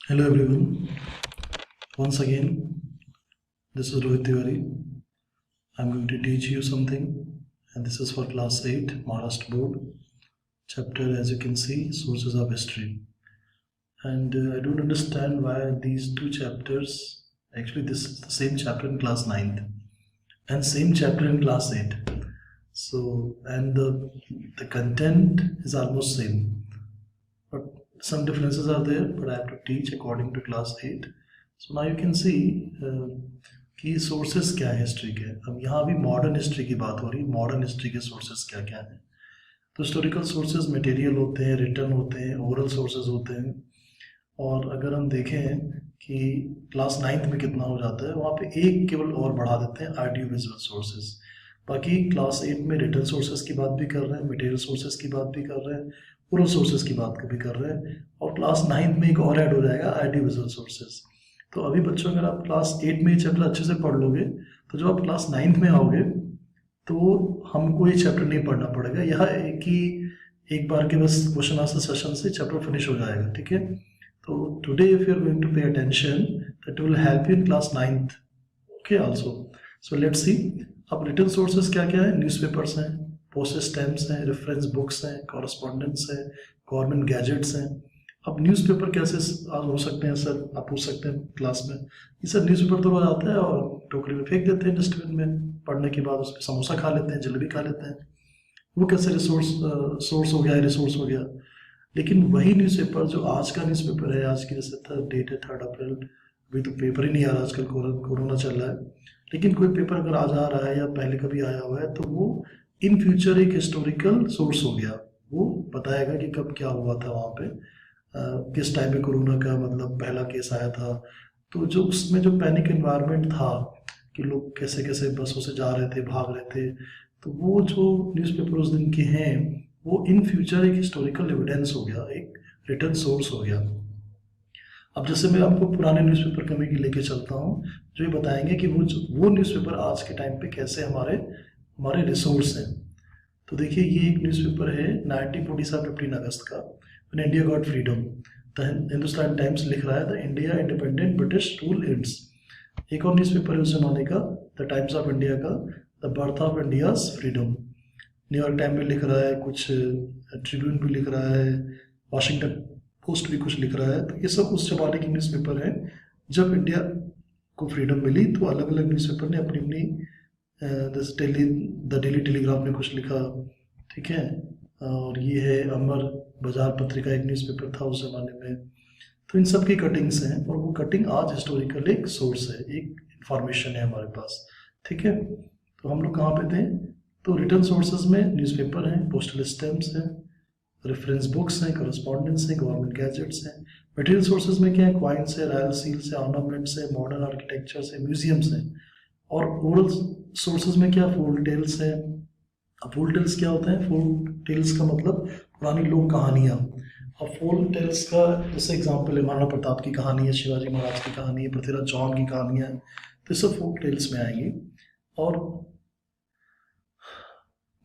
Hello everyone. Once again, this is Rohit Tiwari. I'm going to teach you something, and this is for class 8 Maharashtra board. Chapter, as you can see, sources of history. And I don't understand why these two chapters, actually this is the same chapter in class 9th and same chapter in class 8. So, and the content is almost same, but some differences are there, but I have to teach according to class 8. So now you can see कि sources क्या है history के. अब यहाँ अभी modern history की बात हो रही है. मॉडर्न हिस्ट्री के सोर्सेस क्या क्या हैं. तो हिस्टोरिकल सोर्सेज मटेरियल होते हैं, रिटर्न होते हैं, ओरल सोर्सेज होते हैं. और अगर हम देखें कि क्लास 9th में कितना हो जाता है, वहाँ पे एक केवल और बढ़ा देते हैं, ऑडियो विजुअल सोर्सेज. बाकी क्लास 8 में रिटर्न सोर्सेज की बात भी कर रहे हैं, मटेरियल सोर्सेज की बात भी कर रहे हैं, ओरल सोर्सेज की बात भी कर रहे हैं. और क्लास 9th में एक और ऐड हो जाएगा, ऑडियो विजुअल सोर्सेज. तो अभी बच्चों अगर आप क्लास 8 में ये चैप्टर अच्छे से पढ़ लोगे, तो जब आप क्लास 9th में आओगे तो हमको ये चैप्टर नहीं पढ़ना पड़ेगा. यह एक बार के बस क्वेश्चन आंसर सेशन से चैप्टर फिनिश हो जाएगा. ठीक है. तो today if you are going to pay attention, that will help you in class 9th. Okay also. So let's see. अब रिटर्न सोर्सेज क्या क्या है. न्यूज़पेपर्स हैं, पोस्टेज स्टैम्प्स हैं, रेफरेंस बुक्स हैं, कॉरेस्पॉन्डेंस है, गवर्नमेंट गैजेट्स हैं. अब न्यूज़पेपर कैसे हो सकते हैं सर, आप पूछ सकते हैं क्लास में. ये सर न्यूज़पेपर तो रोज आता है और टोकरी में फेंक देते हैं डस्टबिन में, पढ़ने के बाद उस पर समोसा खा लेते हैं, जलेबी खा लेते हैं. वो कैसे सोर्स हो गया, रिसोर्स हो गया. लेकिन वही न्यूज़पेपर जो आज का न्यूज़पेपर है, आज की जैसे डेट है 3 अप्रैल, अभी तो पेपर ही नहीं आ रहा, आजकल कोरोना चल रहा है. लेकिन कोई पेपर अगर आज आ रहा है या पहले कभी आया हुआ है, तो वो इन फ्यूचर एक हिस्टोरिकल सोर्स हो गया. वो बताएगा कि कब क्या हुआ था वहाँ पे, किस टाइम पे कोरोना का मतलब पहला केस आया था. तो जो उसमें जो पैनिक एनवायरनमेंट था कि लोग कैसे कैसे बसों से जा रहे थे, भाग रहे थे, तो वो जो न्यूज़पेपर उस दिन के हैं, वो इन फ्यूचर एक हिस्टोरिकल एविडेंस हो गया, एक रिटर्न सोर्स हो गया. अब जैसे मैं आपको पुराने न्यूज़पेपर कभी की लेके चलता हूँ, जो ये बताएंगे कि वो न्यूज़पेपर आज के टाइम पे कैसे हमारे रिसोर्स हैं. तो देखिए, ये एक न्यूज़पेपर है 1947 15 अगस्त का, When India got freedom. The Hindustan times लिख रहा है the India independent British rule ends. एक और न्यूज़पेपर है उस जमाने का, द टाइम्स ऑफ इंडिया का, the birth of India's freedom. New York time भी लिख रहा है कुछ, ट्रिब्यून भी लिख रहा है, वाशिंगटन पोस्ट भी कुछ लिख रहा है. तो ये सब उस जमाने के न्यूज़पेपर हैं. जब इंडिया को फ्रीडम मिली तो अलग अलग न्यूज़पेपर ने अपनी अपनी, द डेली टेलीग्राफ ने कुछ लिखा. ठीक है. और ये है अमर बाजार पत्रिका, एक न्यूज़पेपर था उस जमाने में. तो इन सब की कटिंग्स हैं, और वो कटिंग आज हिस्टोरिकल एक सोर्स है, एक इंफॉर्मेशन है हमारे पास. ठीक है. तो हम लोग कहाँ पे थे. तो रिटर्न सोर्सेज में न्यूज़पेपर हैं, पोस्टल स्टैम्प्स हैं, रेफरेंस बुक्स हैं, करस्पॉन्डेंस हैं, गवर्नमेंट गैजेट्स हैं. मटेरियल सोर्सेज में क्या है, क्वाइंस है, रॉयल सील्स है, ऑर्नामेंट्स है, मॉडर्न आर्किटेक्चर्स है, म्यूजियम्स हैं. और ओरल सोर्सेज में क्या, फोल्क टेल्स है. अब फोल्क टेल्स क्या होता है. फोल्क टेल्स का मतलब पुरानी लोक कहानियाँ. अब फोल्क टेल्स का जैसे एग्जाम्पल है, महाराणा प्रताप की कहानी है, शिवाजी महाराज की कहानी है, पृथ्वीराज चौहान की कहानियाँ हैं. तो ये सब फोल्क टेल्स में आएंगी. और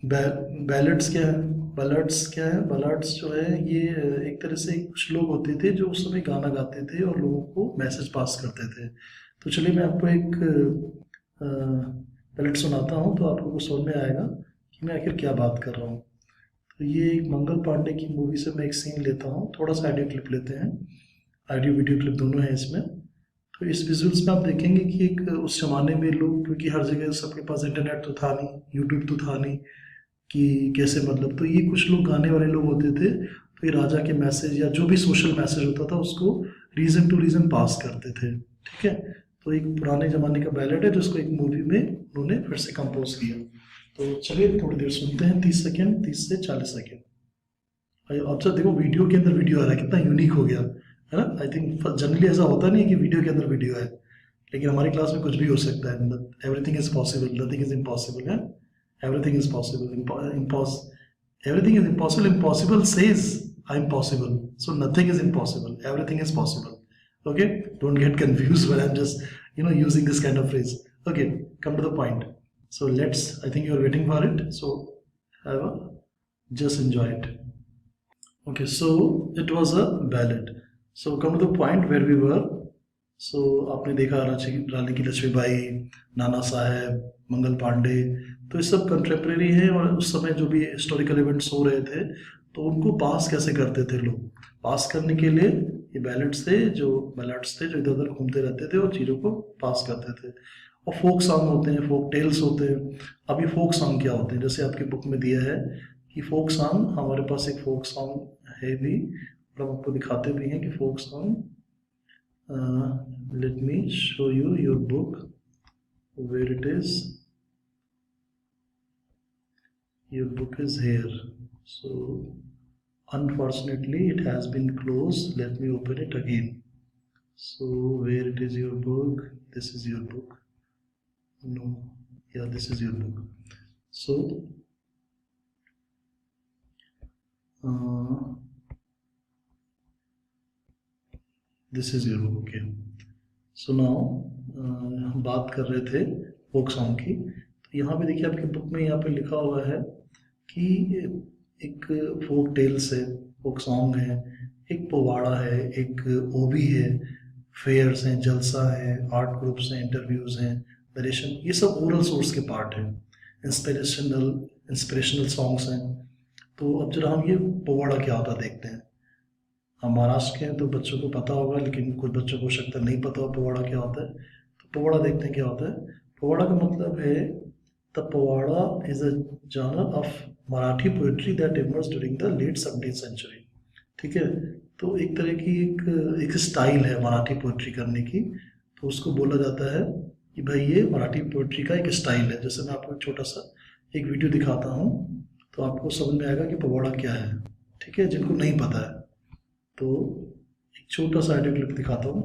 बैलेट्स क्या है. बैलेट्स क्या है. बैलेट्स जो है ये एक तरह से कुछ लोग होते थे जो उस समय गाना गाते थे और लोगों को मैसेज पास करते थे. तो चलिए मैं आपको एक बैलेट सुनाता हूँ, तो आपको समझ में आएगा कि मैं आखिर क्या बात कर रहा हूँ. तो ये मंगल पांडे की मूवी से मैं एक सीन लेता हूँ, थोड़ा सा ऑडियो क्लिप लेते हैं. ऑडियो वीडियो क्लिप दोनों है इसमें. तो इस विजुअल्स में आप देखेंगे कि एक उस जमाने में लोग, क्योंकि हर जगह सबके पास इंटरनेट तो था नहीं, यूट्यूब तो था नहीं, कि कैसे मतलब. तो ये कुछ लोग गाने वाले लोग होते थे, तो ये राजा के मैसेज या जो भी सोशल मैसेज होता था उसको रीजन टू रीजन पास करते थे. ठीक है. तो एक पुराने ज़माने का बैलेट है जिसको एक मूवी में उन्होंने फिर से कंपोज किया. तो चलिए थोड़ी देर सुनते हैं, 30 सेकेंड, 30 से 40 सेकेंड. अब सर देखो, वीडियो के अंदर वीडियो आ रहा है, कितना यूनिक हो गया है ना. आई थिंक जनरली ऐसा होता नहीं है कि वीडियो के अंदर वीडियो है, लेकिन हमारी क्लास में कुछ भी हो सकता है. Everything is possible, nothing is impossible है. Everything is possible. Everything is impossible. Impossible says I am possible. So nothing is impossible, everything is possible. Okay, don't get confused when I'm just using this kind of phrase. Okay, come to the point. So I think you're waiting for it, so just enjoy it. Okay, so it was a ballad. So come to the point where we were. सो आपने देखा रानी की लक्ष्मीबाई, नाना साहेब, मंगल पांडे, तो ये सब contemporary हैं और उस समय जो भी हिस्टोरिकल इवेंट्स हो रहे थे तो उनको पास कैसे करते थे लोग। पास करने के लिए ये बैलेट्स थे जो इधर उधर घूमते रहते थे और चीज़ों को पास करते थे। और फोक सॉन्ग होते हैं, फोक टेल्स होते हैं। अब ये फोक सॉन्ग क्या होते हैं, जैसे आपकी बुक में दिया है कि फोक सॉन्ग, हमारे पास एक फोक सॉन्ग है भी और हम आपको दिखाते भी हैं कि folk song. Let me show you your book where it is. Your book is here. So unfortunately it has been closed. Let me open it again. So where it is your book? This is your book. No, yeah, this is your book. So this is your book. Okay. So now हम बात कर रहे थे folk song की। तो यहाँ पे देखिए आपकी बुक में यहाँ पे लिखा हुआ है कि एक फोक टेल्स है, फोक सॉन्ग है, एक पोवाड़ा है, एक ओवी है, फेयर्स हैं, जलसा है, आर्ट ग्रुप्स हैं, इंटरव्यूज़ हैं, नरेशन, ये सब ओरल सोर्स के पार्ट हैं। इंस्पिरेशनल सॉन्ग्स हैं। तो अब जरा हम ये पोवाड़ा क्या होता देखते हैं। हम महाराष्ट्र के हैं तो बच्चों को पता होगा, लेकिन कुछ बच्चों को शायद नहीं पता हो पोवाड़ा क्या होता है। तो पोवाड़ा देखते हैं क्या होता है। पोवाड़ा का मतलब है the powada is a genre of Marathi poetry that emerge during the late 17th century. ठीक है, तो एक तरह की एक स्टाइल है मराठी पोएट्री करने की, तो उसको बोला जाता है कि भाई ये मराठी पोएट्री का एक स्टाइल है। जैसे मैं आपको एक छोटा सा एक वीडियो दिखाता हूँ तो आपको समझ में आएगा कि पोवाड़ा क्या है। ठीक है, जिनको नहीं पता है तो एक छोटा सा ऑडियो क्लिप दिखाता हूँ।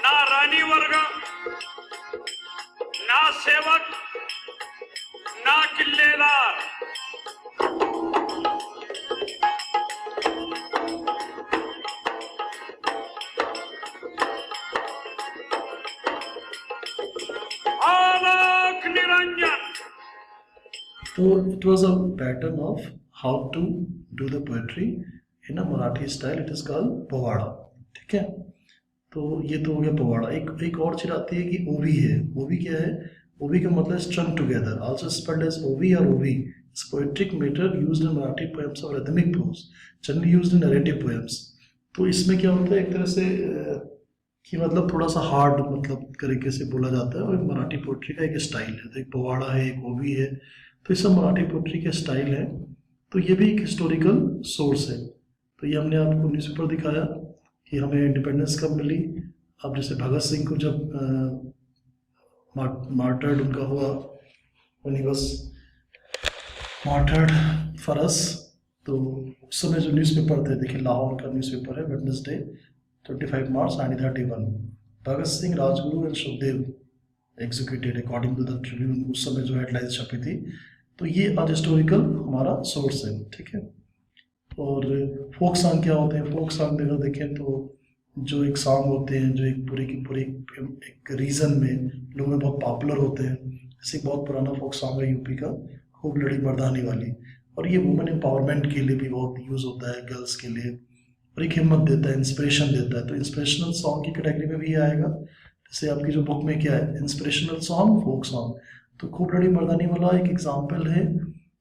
ना रानी वर्ग, ना सेवक, ना किल्लेदार, आलोक निरंजन। तो it was a pattern of how to do the poetry in a Marathi style, it is called powada. ठीक है, तो ये तो हो गया पोवाड़ा। एक और चीज आती है कि ओवी है। ओवी क्या है? ओवी का मतलब strung together, also spelled as ovi और ovi. It's poetic matter used in Marathi poems और rhythmic prose, generally used in narrative poems. तो इसमें क्या होता है, एक तरह से कि मतलब थोड़ा सा हार्ड मतलब तरीके से बोला जाता है और एक मराठी पोएट्री का एक स्टाइल है। तो एक पोवाड़ा है, एक ओवी है, तो ये सब मराठी पोएट्री के स्टाइल है। तो ये भी एक हिस्टोरिकल सोर्स है। तो ये हमने आपको न्यूज़पेपर दिखाया कि हमें इंडिपेंडेंस कब मिली। अब जैसे भगत सिंह को जब मार्टर्ड उनका हुआ, when he was martyred for us, तो उस समय जो न्यूज़पेपर थे, देखिए लाहौर का न्यूज़पेपर है, Wednesday 25 March 1931, Bhagat Singh, Rajguru and Sukhdev executed according to the Tribune. उस समय जो हेडलाइंस छपी थी। तो ये आज हिस्टोरिकल हमारा सोर्स है। ठीक है, और फोक सॉन्ग क्या होते हैं? फोक सॉन्ग अगर देखें तो जो एक सॉन्ग होते हैं जो एक पूरे की पूरी एक रीजन में लोगों में बहुत पॉपुलर होते हैं। जैसे बहुत पुराना फोक सॉन्ग है यूपी का, खूब लड़ी मर्दानी वाली, और ये वुमेन एम्पावरमेंट के लिए भी बहुत यूज़ होता है, गर्ल्स के लिए, और एक हिम्मत देता है, इंस्पिरेशन देता है। तो इंस्पिरेशनल सॉन्ग की कैटेगरी में भी ये आएगा। जैसे आपकी जो बुक में क्या है, इंस्पिरेशनल सॉन्ग, फोक सॉन्ग। तो खूब लड़ी मर्दानी वाला एक एग्जाम्पल है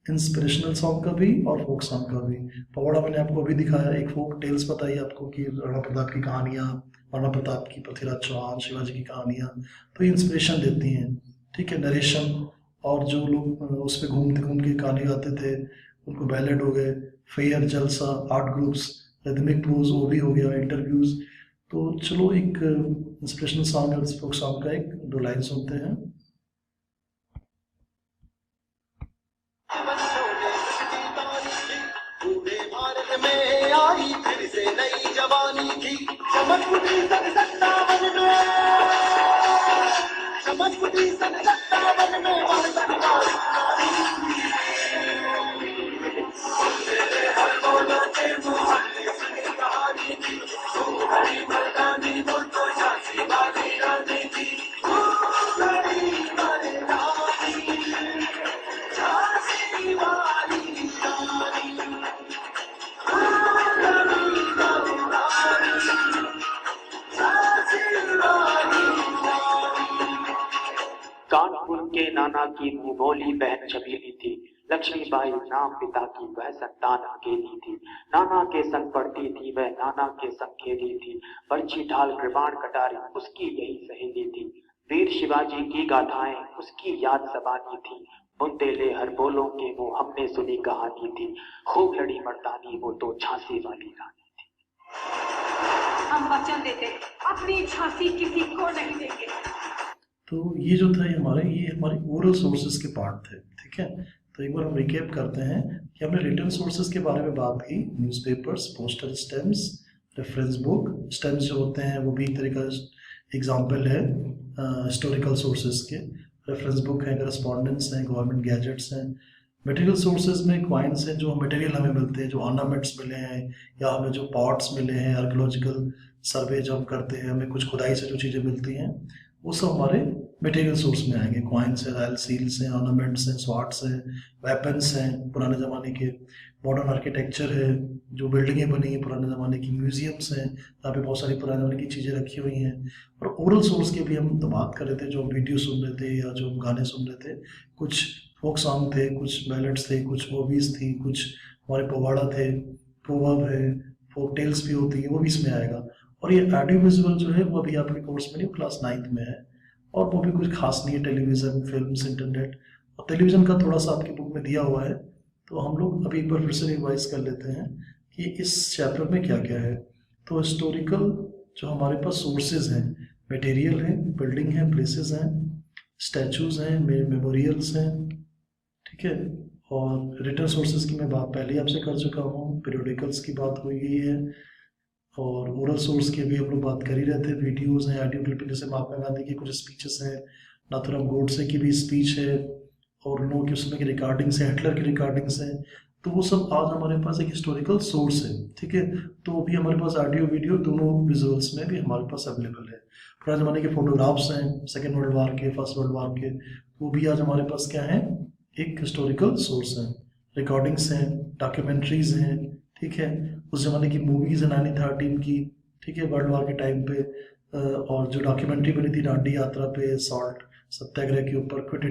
इंस्पिरेशनल सॉन्ग का भी और फोक सॉन्ग का भी। पोवाड़ा मैंने आपको अभी दिखाया। एक फोक टेल्स बताई आपको कि राणा प्रताप की कहानियाँ, राणा प्रताप की, पृथ्वीराज चौहान, शिवाजी की कहानियाँ, तो ये इंस्पिरेशन देती हैं। ठीक है, नरेशन, और जो लोग उस पर घूम के गाने गाते थे उनको बैलेड हो गए, फेयर, जलसा, आर्ट ग्रुप्स, रिदमिक प्रोज, वो भी हो गया, इंटरव्यूज़। तो चलो एक इंस्पिरेशनल सॉन्ग और फोक सॉन्ग का एक दो लाइन सुनते हैं। आई फिर से नई जवानी की, चमक उठी सन सत्तावन में, चमक उठी सन सत्तावन में, नाना की मुंह बोली बहन छबीली थी। लक्ष्मीबाई नाम पिता की वह संतान अकेली थी। नाना के संग पढ़ती थी वह, नाना के संग खेली थी। बर्छी ढाल कृपाण कटारी उसकी यही सहेली थी। वीर शिवाजी की गाथाएं उसकी याद जबानी थी। बुंदेले हर बोलों के वो हमने सुनी कहानी थी। खूब लड़ी मर्दानी वो तो झांसी वाली रानी थी। हम वचन देते अपनी झांसी किसी को नहीं देंगे। तो ये जो था ये हमारे ओरल सोर्सेज के पार्ट थे, ठीक है। तो एक बार हम रिकैप करते हैं कि हमने रिटन सोर्सेज के बारे में बात की। Newspapers, postal stamps, reference book. Stamps जो होते हैं वो भी एक तरह का एग्जाम्पल है हिस्टोरिकल सोर्सेज के। रेफरेंस बुक है, करस्पॉन्डेंस हैं, गवर्नमेंट गैजेट्स हैं। मटेरियल सोर्सेज में क्वाइंस हैं, जो मटेरियल हमें मिलते हैं, जो ऑर्नामेंट्स मिले हैं या हमें जो पॉट्स मिले हैं, आर्कियोलॉजिकल सर्वे जब हम करते हैं हमें कुछ खुदाई से जो चीज़ें मिलती हैं वो सब हमारे मटेरियल सोर्स में आएंगे। क्वाइंस हैं, रॉयल सील्स हैं, ऑर्नामेंट्स हैं, स्वॉर्ड्स हैं, वेपन्स हैं पुराने ज़माने के। मॉडर्न आर्किटेक्चर है, जो बिल्डिंगें बनी हैं पुराने ज़माने की। म्यूजियम्स हैं, यहाँ पे बहुत सारी पुराने ज़माने की चीज़ें रखी हुई हैं। और ओरल सोर्स की भी हम तो बात कर रहे थे, जो वीडियो सुन रहे थे या जो गाने सुन रहे थे। कुछ फोक सॉन्ग थे, कुछ बैलेड्स थे, कुछ मूवीज़ थी, कुछ हमारे पोवाड़ा थे, प्रोवर्ब है, फोक टेल्स भी होती है, वो भी इसमें आएगा। और ये ऑडियो विजुअल जो है वो अभी आपके कोर्स में नहीं, क्लास 9th में है, और वो भी कुछ खास नहीं है। टेलीविज़न, फिल्म्स, इंटरनेट और टेलीविज़न का थोड़ा सा आपकी बुक में दिया हुआ है। तो हम लोग अभी एक बार फिर से रिवाइज कर लेते हैं कि इस चैप्टर में क्या क्या है। तो हिस्टोरिकल जो हमारे पास सोर्सेज हैं, मटेरियल है, बिल्डिंग है, प्लेसेस हैं, स्टैचूज़ हैं, मेमोरियल्स हैं, ठीक है। और रिटन सोर्सेज की मैं बात पहले ही आपसे कर चुका हूँ। पीरियोडिकल्स की बात हुई गई है, और ओरल सोर्स की भी हम लोग बात कर ही रहे थे। वीडियोज़ हैं, ऑडियो क्लिपिंग, जैसे महात्मा गांधी की कुछ स्पीचेस हैं, नाथुराम गोडसे की भी स्पीच है, और उन लोगों की उसमें की रिकॉर्डिंग्स हैं, हिटलर की रिकॉर्डिंग्स हैं। तो वो सब आज हमारे पास एक हिस्टोरिकल सोर्स है, ठीक है। तो वो भी हमारे पास ऑडियो वीडियो दोनों विजुअल्स में भी हमारे पास अवेलेबल है। पुराने ज़माने के फोटोग्राफ्स हैं, सेकेंड वर्ल्ड वार के, फर्स्ट वर्ल्ड वार के, वो भी आज हमारे पास क्या है, एक हिस्टोरिकल सोर्स है। रिकॉर्डिंग्स हैं, डॉक्यूमेंट्रीज हैं, ठीक है। उस ज़माने की मूवीज़ है 1913 की, ठीक है, वर्ल्ड वार के टाइम पे। और जो डॉक्यूमेंट्री बनी थी डांडी यात्रा पे, सॉल्ट सत्याग्रह के ऊपर, क्विट